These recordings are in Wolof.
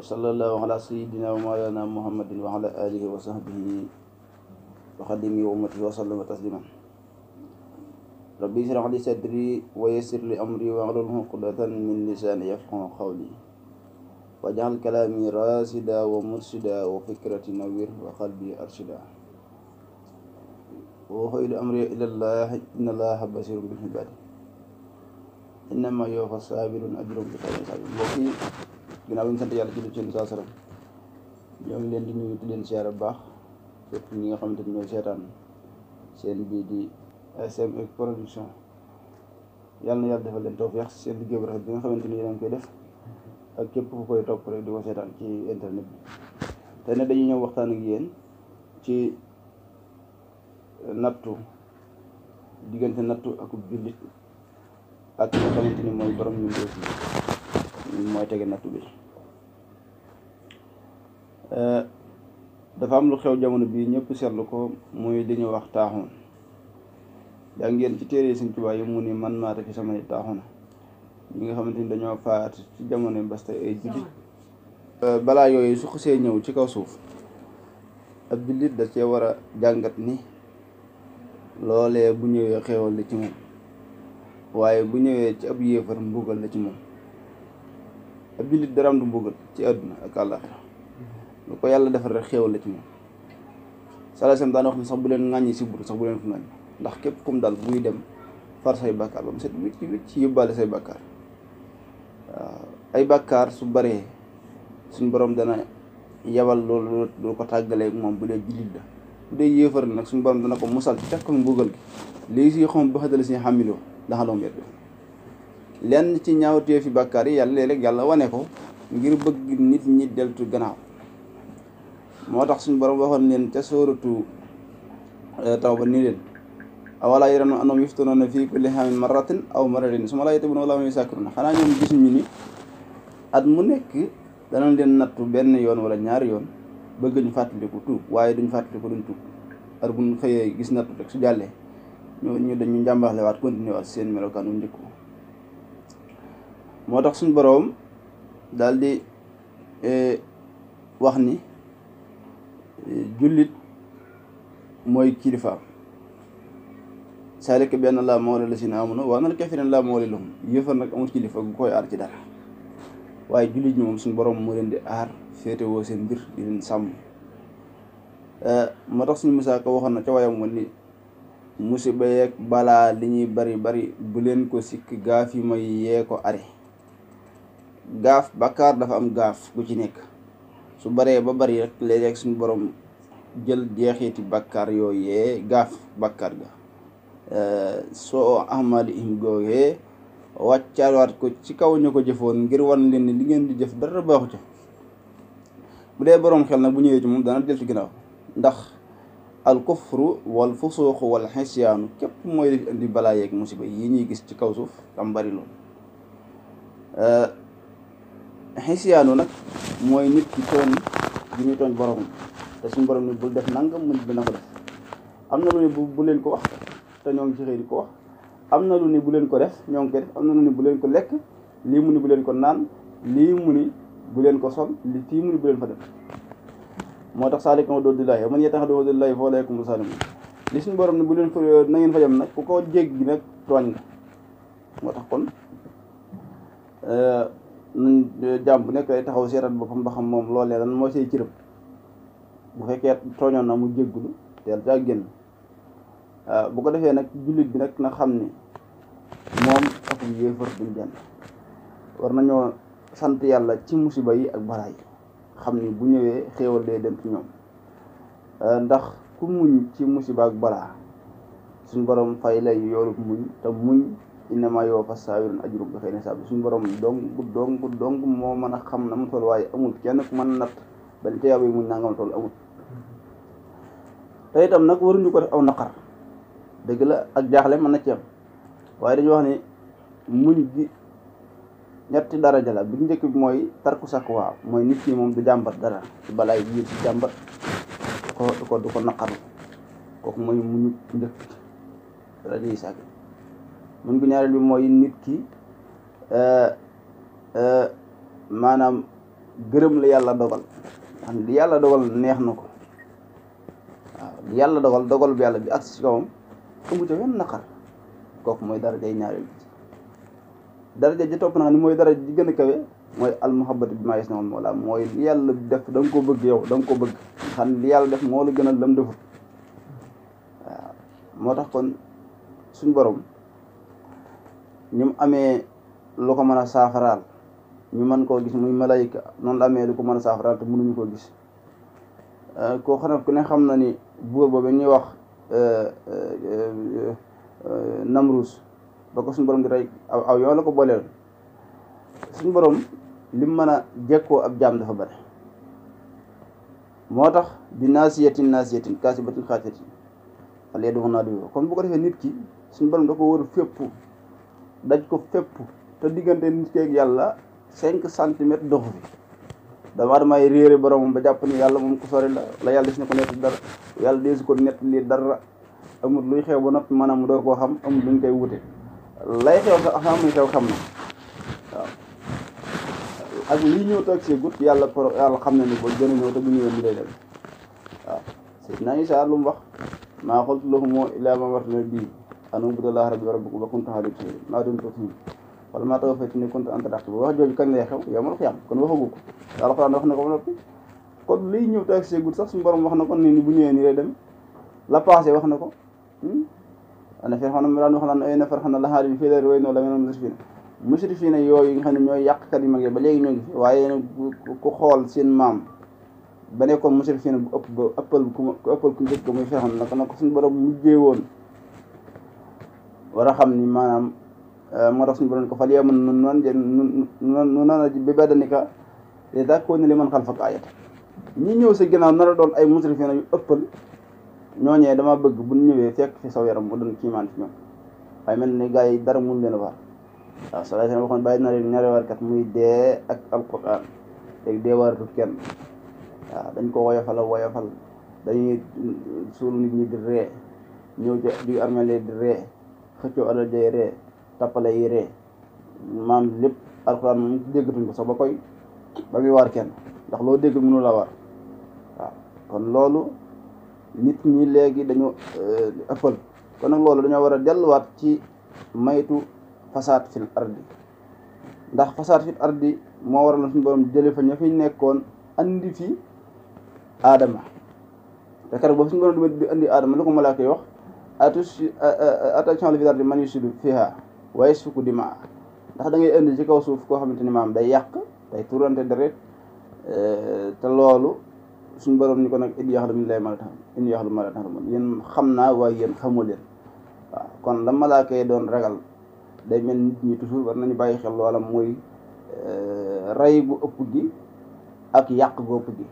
sallallahu ala sayyidina wa mawlana muhammadin wa ala alihi wa sahbihi wa xadimi wa ummatihi wa sallama tasliman. rabbi ishrah li sadri wa yassir li amri wa hlul uqdatan min lisani yafqahu qawli waj'al kalami rasida wa mursida wa fikrati nawwir wa qalbi arshida wa khayru amri ila Allah inna Allaha basirun bil ibad innama yuwaffa sabirun ajrahum bi khayri hisab. mbokk yi ginnaaw bi ñu sant yàlla ci lu ci saa salaam ñoo ngi leen di nuyu di leen siyaare bu baax surtout ñi nga xamante ni ñooy seetaan seen bii di SM production. yàlla na yàlla defal leen tawfeex seen liggéey bu rafet bi nga xamante ni yéen koy def ak képp ku koy topp rek di ko seetaan ci internet bi. te ne dañuy ñëw waxtaan ak yéen ci nattu, diggante nattu ak jullit ak nga xamante ni mooy borom ñu ngi mooy tege nattu bi. dafa am lu xew jamono bii ñëpp seetlu ko muy li ñuy wax taaxoon. yaa ngeen ci téere Sëñ Tuubaa yi mu ni man maata fi samay taaxoona ñi nga xamante ni dañoo faat ci jamono basta ay jullit. balaa yooyu su xasee ñëw ci kaw suuf ab jullit da cee war a jàngat ni loolee bu ñëwee xewal la ci moom, waaye bu ñëwee ci ab yéefar mbugal la ci moom. ab jullit daraam du mbugal ci àdduna ak àllaaxira lu ko yàlla defal rek xéewal la ci moom. salaasam daan wax ne sax bu leen ŋàññi si bur sax bu leen ko ŋàññi, ndax képp kum daal buy dem far say bàkkaar ba mu set wicc wicc yóbbaale say bàkkaar. waaw ay bàkkaar su baree suñ borom dana yabal loolu lu ko tàggalee moom bu dee jullit la. bu dee yéefar nag suñ borom dana ko musal ci teg ko mbugal gi léegi si xam ba xadala si xamiloo daxaloom yet lenn ci ñaawtee fi bàkkaar yi yàlla léeg-léeg yàlla wane ko ngir bëgg nit ñi deltu gannaaw. moo tax suñu borom waxoon leen ca sóoratu Tawba ni leen awalaa yarawna annahum yuftanuuna fii kulli aamin marratin aw marratayn summa laa yatuubuuna wa laa hum yastagfiruun. xanaa ñoom gisuñu ni at mu nekk danañ leen nattu benn yoon wala ñaari yoon bëgg ñu fàttaliku tuub, waaye duñ fàttaliku duñ tuub. ar buñ xëyee gis nattu rek su jàllee ñu dañu njàmbaxle waat continuer waat seen melokaan wu njëkk. moo tax suñu boroom daal di wax ni jullit mooy kilifaam. saalika bi anna Allaaha mawlaa llaziina aamanuu wa anna l-kaafiriina laa mawlaa lahum. yëfar nag amul kilifa gu koy aar ci dara, waaye jullit ñi moom suñu boroom moo leen di aar féetewoo seen mbir di leen sàmm. moo tax suñu Musaa Ka waxoon na ca wayam woon ni musiba yeeg balaa li ñuy bari bari bu leen ko sikk gaaf yi may yee ko are. gaaf bàkkaar dafa am gaaf gu ci nekk, su baree ba bari rek léeg-léeg suñu borom jël jeexiti bàkkaar yooyee gaaf bàkkaar ga soo amalihim googee wàccawaat ko ci kaw ñu ko jëfoon ngir wan leen ni li ngeen di jëf dara baaxu ca. bu dee boroom xel nag bu ñëwee ci moom dana jël ci ginnaaw, ndax al kufru wal fusuuqu wal xisyaanu képp mooy li indi balaa yeeg musiba yi ñuy gis ci kaw suuf am bari lool. xisyaanu nag mooy nit ki tooñ bi muy tooñ borom te suñu borom ni bul def nangam mu dina ko def. am na lu ne bu leen ko wax te ñoo ngi ci xëy di ko wax, am na lu ne bu leen ko def ñoo ngi koy def, am na lu ne bu leen ko lekk, lii mu ni bu leen ko naan, lii mu ni bu leen ko sol, li fii mu ni bu leen fa def. moo tax saalikum huduudillaahi wa man yata'adda huduudallaahi fa ulaaika humu zaalimuun. li suñu borom ne bu leen fa na ngeen fa yem nag ku ko jéggi nag tooñ nga. moo tax kon nañ jàmm bu nekk day taxaw seetat boppam ba xam moom loolee lan moo say cërëm. bu fekkee tooñoon na mu jéggulu teel caa génn. bu ko defee nag jullit bi nag na xam ni moom ak yéefar duñ benn. war nañoo sant yàlla ci musiba yi ak balaa yi, xam ni bu ñëwee xéewal day dem ci ñoom. ndax ku muñ ci musiba ak balaa suñ borom fay lay yoolub muñ, te muñ innamaa yuwaffaa saabiriina ajrahum bi xayri hisaab. suñ borom dong moo mën a xam na mu toll, waaye amul kenn ku mën natt ba te yàlla muñ nangam toll amul. te itam nag waruñu ko def aw naqar. dëgg la ak jaaxle mën na ci am, waaye dañu wax ne muñ gi ñetti daraja la bi njëkk bi mooy tarku sakwa mooy nit ki moom du jàmbat dara ci balaay biir ci jàmbat du ko naqaru kooku mooy mu nit njëkk daraja yi sàkk mun ko ñaareel bi mooy nit ki maanaam gërëm la yàlla dogal xam li yàlla dogal neex na ko waaw li yàlla dogal bi yàlla bi agsi ci kawam amu ca wenn naqar kooku mooy daraja yi ñaareel bi daraja ji topp na ni mooy daraja ji gën a kawe mooy almuhabbatu bi maa yasnaul mawla mooy li yàlla def da nga ko bëgg yow da nga ko bëgg xam li yàlla def moo la gën a lam defut waaw moo tax kon suñ borom ni mu amee lu ko mën a saafaraal ñu mën koo gis muy malayka noonu la amee lu ko mën a saafaraal te mënuñu koo gis koo xam ne ku ne xam na ni buur boobu ñuy wax Namruus ba ko suñu borom di rey aw yoon la ko booleel suñu borom lim mën a jekkoo ab jaam dafa bari moo tax bi naasiyatin kaasibatin xaasiyatin fal yad'u naadiyahu kon bu ko defee nit ki suñu borom da ko wër fépp daj ko fépp te diggante nit ki ak yàlla 5 centimètres doxu fi dama damay réere boromam ba jàpp ni yàlla moom ko sori la yàlla des na ko nett dara yàlla deesu ko nett lii dara amul luy xew ba noppi maanaam mu door koo xam amul luñ koy wute lay xew sax xam muy xew xam na waaw ak lii ñëw toog see gut yàlla xam na ni ba gën a ñëw te bu ñëwee ni lay dem waaw Seydina Isaa lu mu wax maa qultu lahum illaa maa amartanii bihi an u'budu llaaha rabbii wa rabbakum wa kuntu alayhim shahiidan maa dumtu fiihim falammaa tawaffaytanii kunta anta raqiiba wax jooju kañ lay xew yawmal qiyaama kon waxagu ko Alxuraan wax na ko ba noppi kon lii ñëw toog see gut sax suñu borom wax na ko ni bu ñëwee ni lay dem la passé wax na ko ana Firawna mi daan wax naan ay nafar xam na laxaari bi fii la way noonu la mel musrifiina yooyu nga xam ne ñooy yàqkat yu mag yi ba léegi ñoo ngi fi waaye ku xool seen maam ba nekkoon musrifiina bu ëpp ba ëppal ku njëkk muy Firawna naka na ko suñu borom mujjee woon war a xam ni maanaam moo tax suñu borom ko fal yee mën nu nana bi badanika te takkoon li man xalfaka ayat ñi ñëw sa ginnaaw nar a doon ay musrifiina yu ëppal ñooñee dama bëgg bu ñëwee fekk fi saw yaram mu doon kiimaan ci ñoom waaye mel ni gars yi dara mun leen a waar waaw sallallahu alayhi wa sallam waxoon bàyyi na leen ñaari warkat muy dee ak alquran léegi dee waratut kenn waaw dañ ko woyofal dañuy suul nit ñi di ree ñëw ca di armele di ree xëccoo alal jay ree tappale yi ree maam lépp alquran moom déggatuñ ko sax ba muy waar kenn ndax loo dégg mënu la waar waaw kon loolu nit ñi léegi dañu ëppal kon nag loolu dañoo war a delluwaat ci maytu fasaad fil ardi ndax fasaad fil ardi moo waral suñu borom jële fa ña fi nekkoon andi fi aadama te keroog boobu suñu borom di andi aadama lu ko malaaka yi wax attention li fi ardi man yusidu fiha wa yasfiku dimaa ndax da ngay indi ci kaw suuf koo xamante ni maam day yàq day turante deret te loolu suñu borom ni ko nag indi yaxlu min lay indi yaxlu ma la taxlamuun yéen xam naa waaye yéen xamoo leen waaw kon la malaaka yi doon ragal day mel nit ñi toujours war nañu bàyyi xel loola mooy rey gu ëpp gi ak yàq gu ëpp gi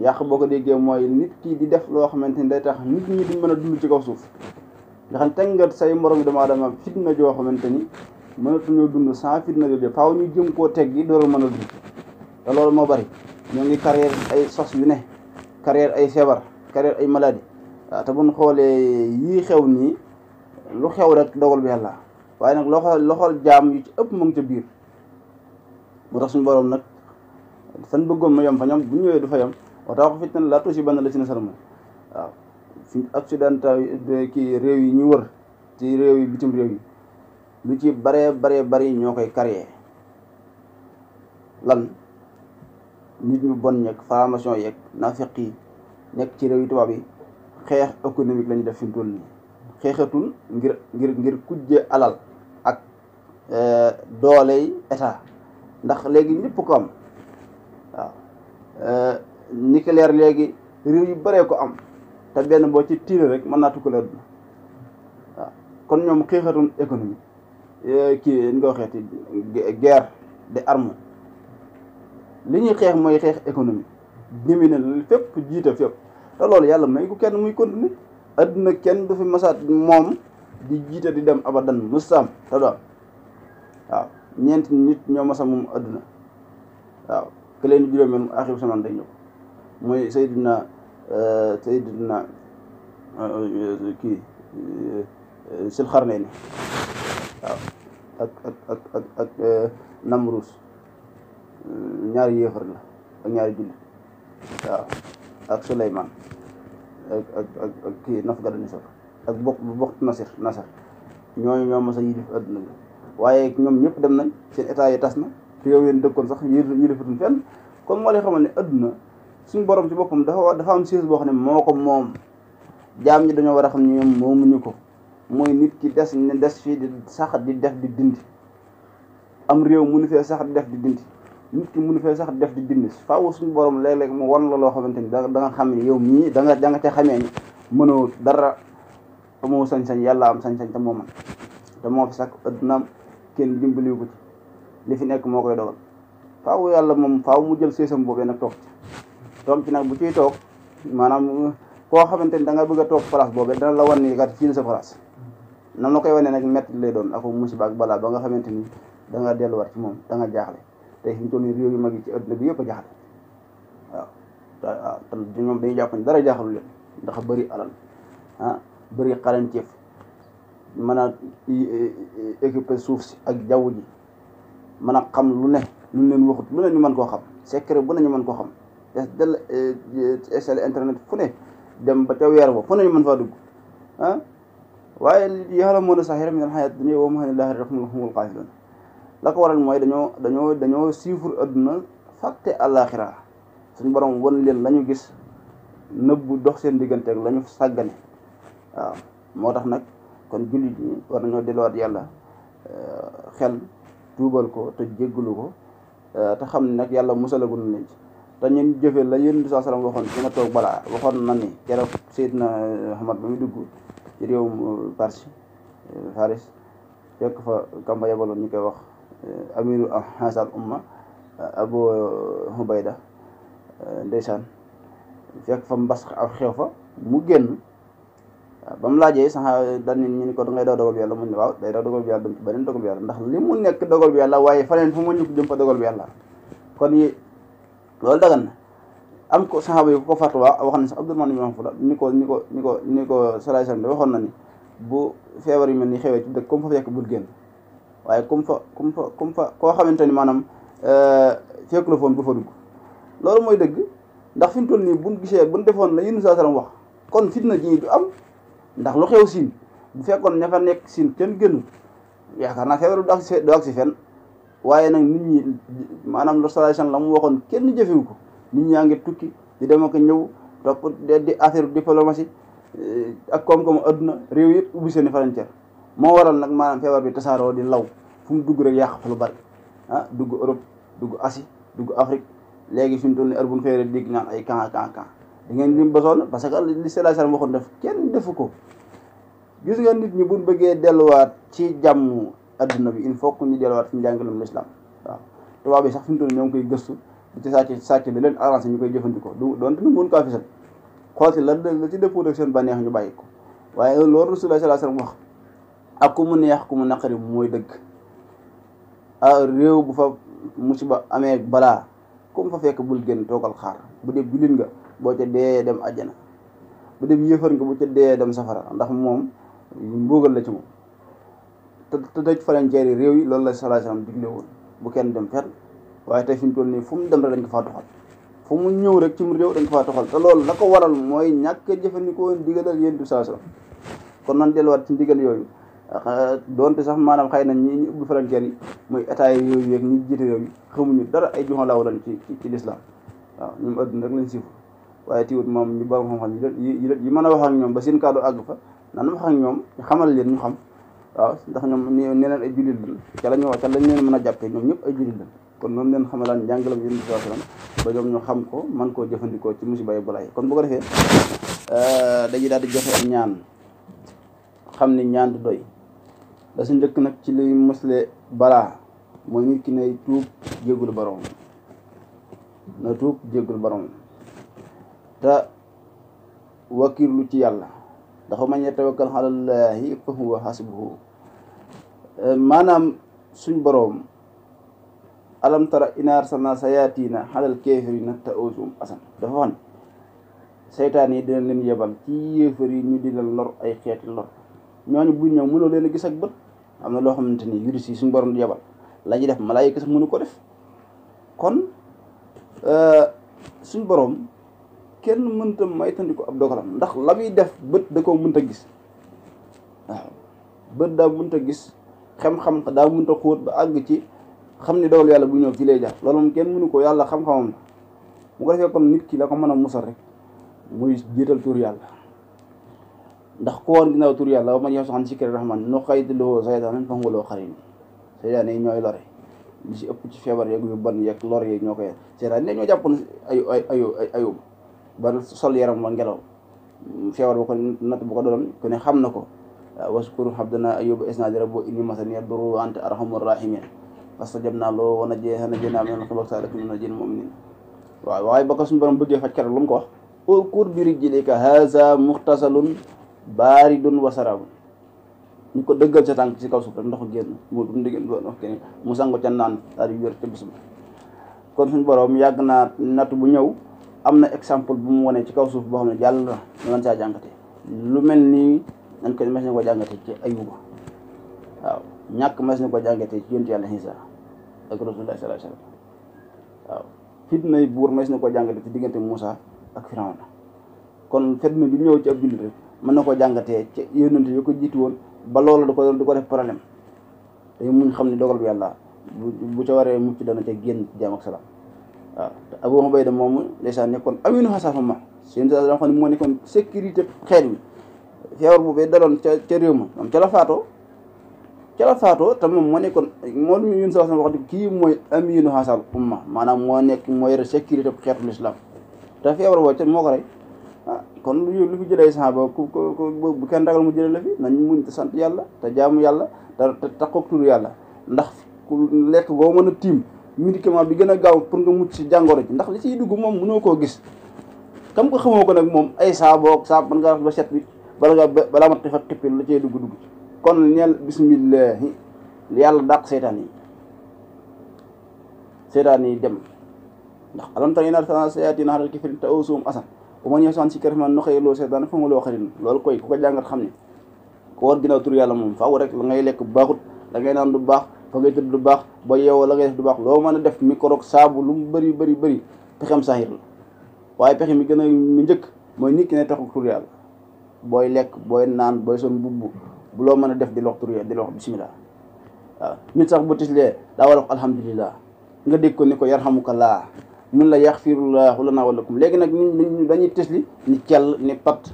yàq boo ko déggee mooy nit ki di def loo xamante ni day tax nit ñi duñ mën a dund ci kaw suuf nga xam teg nga say morom yi doomu aadama fitna joo xamante ni mënatuñoo dund sans fitna jooju faaw ñu jëm koo teg gi door a mën a dund te loolu moo bari ñoo ngi carrière ay sos yu ne carrière ay feebar carrière ay maladie waaw te buñ xoolee yii xew nii lu xew rek dogal bi yàlla waaye nag loxol jaam yu ci ëpp mu ngi ca biir moo tax suñu borom nag fan bëggoon ma yem fa ñoom bu ñëwee du fa yem wax taa ko fitna la tusiibanna llaziina zalamu waaw fi accidental kii réew yi ñu wër ci réew yi bitim réew yi lu ci bari ñoo koy carrière lan nit ñu bon ñeeg formation yeeg naafeq yi nekk ci réew yi tubaab yi xeex économique lañu def fi mu toll nii xeexatul ngir kujje alal ak dooley état ndax léegi ñëpp ko am waaw nucléaire léegi réew yu bëree ko am te benn boo ci tiire rek mën naa tukkal àdduna waaw kon ñoom xeexatul économie kii ñu ko waxeeti guerre des armes li ñuy xeex mooy xeex économie ñëmi ne fépp jiite fépp te loolu yàlla may ko kenn muy continuer adduna kenn du fi masaat moom di jiite di dem abadan musam te doon waaw ñeenti nit ñoo masa moom adduna waaw ke leen juróomeel axiru samaan day ñëw mooy Seydina kii Sil Xarnayni waaw ak Namruus ñaari yéefar la ak ñaari jullit waaw ak Suleymaan ak kii Nafgadanisar ak bokk nasar ñooñu ñoo mas a yilif adduna bi waaye ñoom ñëpp dem nañ seen état yi tas na te yow yéen dëkkoon sax yilifatuñ fenn comme moo lay xamal ne adduna suñu borom ci boppam dafa am siis boo xam ne moo ko moom jaam ñi dañoo war a xam ne ñoom moomuñu ko mooy nit ki des fii di sax di def di dindi am réew mënu fee sax di def di dindi nit ki mënu fee sax di def di dindi faaw suñu borom léeg-léeg mu wan la loo xamante ni da nga xam ne yow mii da nga ca xamee ni mënoo dara amoo sañ-sañ yàlla am sañ-sañ te moo man te moo fi sax addunaam kenn dimbaliwu ko ci li fi nekk moo koy dogal faaw yàlla moom faaw mu jël séesam boobee nag toog ci nag bu ciy toog maanaam koo xamante ni da nga bëgg a toog place boobee dana la wan ni kat fii la sa place nam la koy wane nag métti lay doon ak musiba ak balaa ba nga xamante ni da nga delluwaat ci moom da nga jaaxle tey fi ñu toll nii réew yu mag yi ci adduna bi yëpp a jaaxle waaw te ñoom dañuy jàpp ni dara jaaxalu leen ndax bëri alal bëri xarañteef mën a équiper suuf si ak jaww ji mën a xam lu ne lu leen waxut lu ne ñu mën koo xam secret bu ne ñu mën koo xam des del installé internet fu ne dem ba ca weer ba fu ne ñu mën faa dugg waaye yàlla moo na sax yaram min al hayat dunya wa ma lillahi rahmul qaafiloon la ko waral mooy dañoo siifur adduna fàtte àllaaxira suñu borom wan leen la ñu gis nëbbu dox seen diggante ak la ñu sàggane waaw moo tax nag kon jullit ñi war nañoo delluwaat yàlla xel tuubal ko te jéggalu ko te xam ne nag yàlla musalagul nañ ci te ñun jëfe la yéen saa salaam waxoon ci na toog balaa waxoon na ni keroog Seydina Muhammad ba muy dugg ci réewum Parsi Faris fekk fa kamba yabaloon ñu koy wax amiru hasal umma Abu Hubayda ndeysaan fekk fa mbas ak xew fa mu génn ba mu laajee sax dañ ñu ni ko da ngay daw dogal bi yàlla mu ne waaw day daw dogal bi yàlla dem ci beneen dogal bi yàlla ndax li mu nekk dogal bi yàlla waaye faneen fu mu ñu ko jëm fa dogal bi yàlla kon yi loolu dagan na am ko saxaaba yi ko fatwa wax na sax Abdurahmaan ibn Awf ni ko salaay salaam de waxoon na ni bu feebar yu mel ni xewee ci dëkk comme fa fekk bul génn waaye comme fa koo xamante ni maanaam fekk la foon bu fa dugg loolu mooy dëgg ndax fi mu toll nii buñ gisee buñ defoon la yéen saa salaam wax kon fitna ji du am ndax lu xew siin bu fekkoon ña fa nekk siin kenn gënu yaakaar naa feebar du ak si fenn waaye nag nit ñi maanaam lu salaay salaam la mu waxoon kenn jëfewu ko nit ñaa ngi tukki di dem ak ñëw topp di affaire diplomatie ak koom-koomu adduna réew yëpp ubbi seen i frontière moo waral nag maanaam feebar bi tasaaroo di law fu mu dugg rek yàq fa lu bari dugg Europe dugg Asie dugg Afrique léegi fi mu toll nii heure bu ñu xëyee dégg naan ay camp di ngeen lim ba sonn parce que li salaay salaam waxoon def kenn defu ko gis nga nit ñi buñ bëggee delluwaat ci jàmm adduna bi il faut que ñu delluwaat fi njàngalem l'islam waaw tubaab bi sax fi mu toll nii ñoo ngi koy gëstu di ci sàcc li leen arrangé ñu koy jëfandikoo doonte nu mun kaa fisal xool si la ci dëppoo ak seen bànneex ñu bàyyi ko waaye loolu Rasulullah sallallahu alayhi wasallam wax ak ku mu neex ku mu naqari mooy dëgg réew bu fa musiba amee balaa ku mu fa fekk bul génn toogal xaar bu dee jullit nga boo ca dee dem àjjana bu dee yëfar nga bu ca dee dem safara ndax moom mbuugal la ci moom te tëj frontière yi réew yi loolu la sallallahu alayhi wasallam digle woon bu kenn dem fenn waaye tey fi mu toll nii fu mu dem rek dañ ko faa toxal fu mu ñëw rek ci mu réew dañ ko faa toxal te loolu la ko waral mooy ñàkk a jëfandikoo ndigalal yéen du saa kon nan delluwaat ci ndigal yooyu doonte sax maanaam xëy na ñi ubbi frontière yi muy état yi yooyu yeeg ñi jiite réew yi xamuñu dara ay joxo laaw lan ci l'islam waaw ñoom adduna rek lañ siif waaye tiwut moom ñu borom xam-xam yi mën a wax ak ñoom ba seen kàddu àgg fa nan wax ak ñoom xamal leen ñu xam waaw ndax ñoom nee neen ay jullit lan ca lañ leen mën a jàppee ñoom ñëpp ay jullit lan kon noonu leen xamalaan njàngalam yéen bi sallam ba ñoom ñu xam ko man koo jëfandikoo ci musiba yu balaay kon bu ko defee dañuy daal di joxe ak ñaan xam ni ñaan du doy da su njëkk nag ci luy musle balaa mooy nit ki nay tuub jéggul borom na tuub jéggul borom te wakirlu ci yàlla ndax man yatawakkal alallaahi fa huwa hasbuhu maanaam suñ boroom alam tara inna arsalna sayatina alal kaafiriina ta'uuzuhum asan dafa wax ne seytaan yi dina leen yebal ci yéefar yi ñu di leen lor ay xeeti lor ñooñu buñ ñëw mënoo leen a gis ak bët. am na loo xamante ni virus yi suñu borom di yebal la ñuy def malaayika sax mënu ko def kon suñu borom kenn mënta maytandiku ab dogalam ndax la muy def bët da koo mënta gis waaw bët daa mënta gis xam-xam daa mënta xóot ba àgg ci xam ni dogal yàlla bu ñëw fii lay jaar loolu moom kenn mënu ko yàlla xam-xamam la bu ko defee kon nit ki la ko mën a musal rek muy jiital tur yàlla ndax ko woon ginnaaw tur yàlla ma ñëw soxan sikkari rahman no xayti loo saytaan fa nguloo xarin seytaan yi ñooy lore li si ëpp ci feebar yeeg yu bon yeeg lor yeeg ñoo koy seytaan yi ñoo jàppoon ayub ba sol yaram wa ngelaw feebar ba ko natt bu ko doon ku ne xam na ko waskur habdana ayuba isnadi rabbo inni masani yadurru anta arhamur rahimin fastajabna lahu wa najjaynaa minal ghamaami wa najjaynaa mu'minin waaw waaye ba ko suñu borom bëggee faj keroog lu mu ko wax urkur bi rijlika haza muxtasalun baaridun wa saraabun ñu ko dëggal sa tànk ci kaw suuf rek ndox génn mu sango ca naan daal di wér ca bis ba kon suñu borom yàgg naa natt bu ñëw am na exemple bu mu wane ci kaw suuf boo xam ne jàll na ñu mën saa jàngate lu mel nii nañ ko mes ni ko jàngate ci Ayuba waaw ñàkk mes ni ko jàngate ci yonent yàlla Iisaa ak Rasulullah sallallahu alayhi wasallam waaw fitnay buur mes ni ko jàngate ci diggante Muusaa ak Firawna kon fitna bi ñëw ci ab jullit rek mën na ko jàngatee ci yonent yi ko jiitu woon ba loolu du ko def problème te muñ xam ne dogal bi yàlla bu ca waree mucc dana ca génn jaam ak salaam waaw te Abu Ubayda moomu ndeysaan nekkoon aminu xasaafa ma seen sa dama xam ne moo nekkoon sécurité xeet wi feebar boobee daloon ca réew ma moom ca la faatoo te moom moo nekkoon moo lu yun sa wax kii mooy aminu xasaal umma maanaam moo yore sécurité xeetu l'islam te feebar boobu ca moo ko rey kon lu fi jëlee saxaaba bu kenn ragal mu jëlee la fi nañ muñ te sant yàlla te jaamu yàlla te taxaw turu yàlla ndax ku lekk boo mën a tiim médicament bi gën a gaaw pour nga mucc ci jàngoro ji ndax li ciy dugg moom mënoo koo gis kam ko xamoo ko nag moom ay saaboog saab mën nga wax ba set bi balaa ma xifa xippi la cay dugg kon ñeel bismillahi yàlla dàq seytaan yi dem ndax alam tara inna arsalna sayaatina alal kaafiriina ta'uuzuhum asan bu ma ñëw soxna si kër man noxee loo seetaan fa nga loo xarit loolu koy ku ko jàngat xam ne ko war ginnaaw tur yàlla moom faaw rek la ngay lekk bu baaxut la ngay naan du baax fa ngay tëdd du baax ba yeewoo la ngay def du baax loo mën a def micro saabu lu mu bëri pexem saahir la waaye pexe mi gën a mi njëkk mooy nit ki ne taxul tur yàlla booy lekk booy naan booy son bubb bu loo mën a def di lox tur yàlla di lox bismillah waaw nit sax bu tislee daa war a wax alhamdulillah nga dégg ko ni ko yarhamukallah mun la yaxfirullahu lana wa lakum léegi nag ni dañuy tisli ni kell ni pat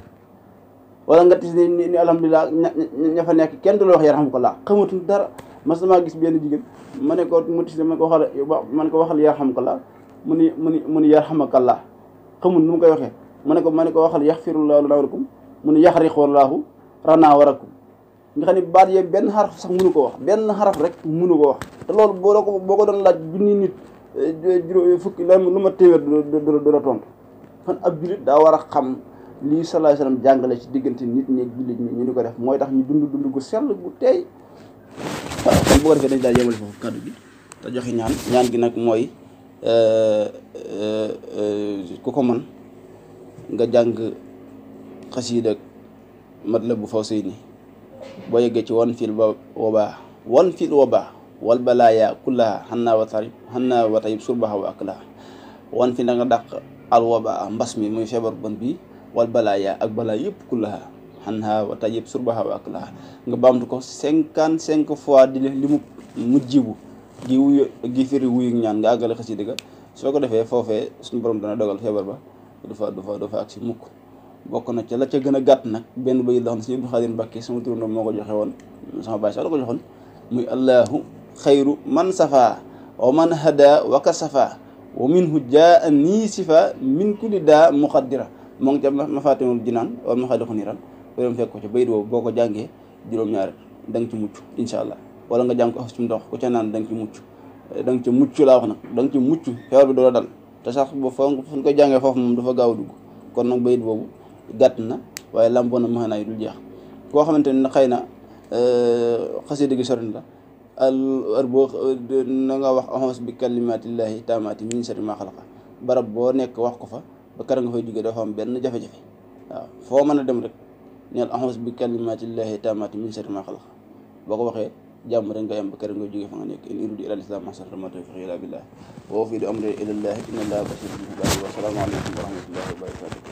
wala nga tis ni alhamdulilah ña fa nekk kenn du la wax yarhamukallah xamatuñ dara mas damaa gis benn jigéen ma ne ko mu tisli man ko waxal yarhamukallah mu ni yarhamakallah xamul nu mu koy waxee ma ne ko waxal yaxfirullahu lana wa lakum mu ni yaxriqullahu lana wa lakum nga xam ne baat yee benn xaraf sax mënu ko wax benn xaraf rek mënu ko wax te loolu boo ko doon laaj junni nit fukki lu ma téeméer du la tontu kon ab jullit daa war a xam lii sallallahu alayhi wasallam jàngale ci diggante nit ñi jullit ñi ñu di ko def mooy tax ñu dund gu sell gu teey waaw kon bu ko defee dañ daal yemal foofu kàddu gi te joxe ñaan gi nag mooy ku ko mën nga jàng xasiida Matlabu Fawzayni boo yeggee ci wan fil wabaa wal balaaya kullaha xannaa wa tayib surbaha wa aklaha wan fi na nga dàq al waba mbas mi muy feebar bon bi wal balaaya ak balaa yëpp kullaha xannaa wa tayib surbaha wa aklaha nga baamtu ko 55 fois di li mu mujjibu gi firi wuyu ñaan nga àggale xasida ga soo ko defee foofee suñu borom dana dogal feebar ba du fa agsi mukk bokk na ca la ca gën a gàtt nag benn bayit la xam ne si Abdou Khadir Mbacke sama turandoo moo ko joxe woon sama baay sax la ko joxoon muy allahu xayru man safa wa man hada wa ka safa wa minhu jaa nii sifa min kulli daa muqaddira moo ngi ca Mafaatihul Jinaan wala Maxaaliqu Niiraan ko dem fekk ko ca bayit boobu boo ko jàngee juróom-ñaar da nga ci mucc incha allah wala nga jàng ko ci ndox ku ca naan da nga ci mucc laa wax nag da nga ci mucc feebar bi doo dal te sax ba fu ñu koy jàngee foofu moom dafa gaaw a dugg kon nag bayit boobu gàtt na waaye lamboo na maanaa yi dul jeex koo xamante ne xëy na xasida gi sori la boo na nga wax a'uuzu bi kalimatillahi taamaati min sharri maa xalaqa barab boo nekk wax ko fa ba kër nga fay jógee dafa am benn jafe-jafe waaw foo mën a dem rek neel a'uuzu bi kalimatillahi taamaati min sharri maa xalaqa boo ko waxee jàmm rek nga yem ba kër nga jógee fa nga nekk in uriidu illal islaaha mastata'tu wa maa tawfiiqii illaa billaah wa ufawwidu amrii ilallaahi inna allaaha basiirun bil ibaad wa salaamu aleykum wa rahmatullaahi wa barakaatuh